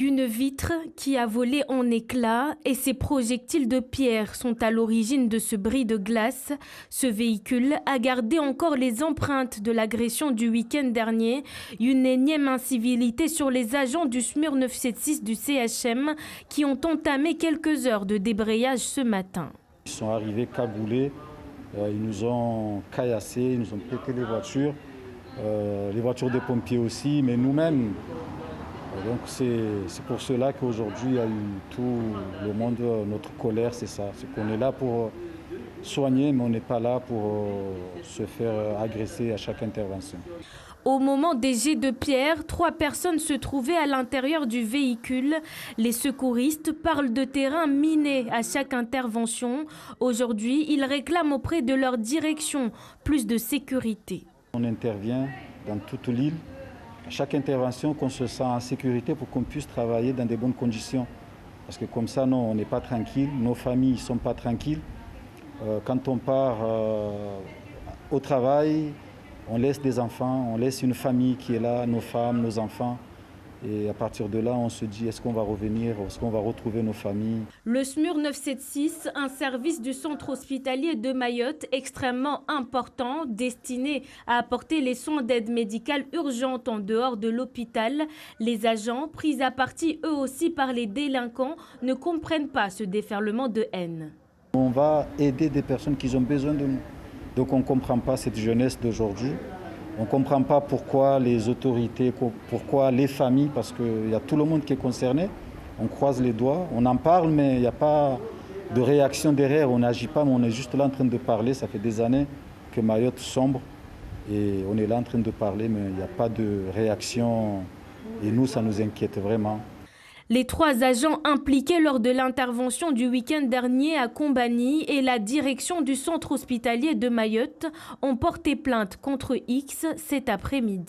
Une vitre qui a volé en éclats et ces projectiles de pierre sont à l'origine de ce bris de glace. Ce véhicule a gardé encore les empreintes de l'agression du week-end dernier. Une énième incivilité sur les agents du SMUR 976 du CHM qui ont entamé quelques heures de débrayage ce matin. Ils sont arrivés cagoulés, ils nous ont caillassés, ils nous ont pété les voitures des pompiers aussi, mais nous-mêmes. Donc c'est pour cela qu'aujourd'hui il y a eu tout le monde, notre colère, c'est ça. C'est qu'on est là pour soigner, mais on n'est pas là pour se faire agresser à chaque intervention. Au moment des jets de pierre, 3 personnes se trouvaient à l'intérieur du véhicule. Les secouristes parlent de terrain miné à chaque intervention. Aujourd'hui, ils réclament auprès de leur direction plus de sécurité. On intervient dans toute l'île. À chaque intervention, qu'on se sent en sécurité pour qu'on puisse travailler dans de bonnes conditions. Parce que comme ça, non, on n'est pas tranquille, nos familles ne sont pas tranquilles. Quand on part au travail, on laisse des enfants, on laisse une famille qui est là, nos femmes, nos enfants. Et à partir de là, on se dit, est-ce qu'on va revenir, est-ce qu'on va retrouver nos familles? Le SMUR 976, un service du centre hospitalier de Mayotte extrêmement important, destiné à apporter les soins d'aide médicale urgente en dehors de l'hôpital. Les agents, pris à partie eux aussi par les délinquants, ne comprennent pas ce déferlement de haine. On va aider des personnes qui ont besoin de nous. Donc on ne comprend pas cette jeunesse d'aujourd'hui. On ne comprend pas pourquoi les autorités, pourquoi les familles, parce qu'il y a tout le monde qui est concerné. On croise les doigts, on en parle, mais il n'y a pas de réaction derrière. On n'agit pas, mais on est juste là en train de parler. Ça fait des années que Mayotte sombre et on est là en train de parler, mais il n'y a pas de réaction. Et nous, ça nous inquiète vraiment. Les 3 agents impliqués lors de l'intervention du week-end dernier à Combani et la direction du centre hospitalier de Mayotte ont porté plainte contre X cet après-midi.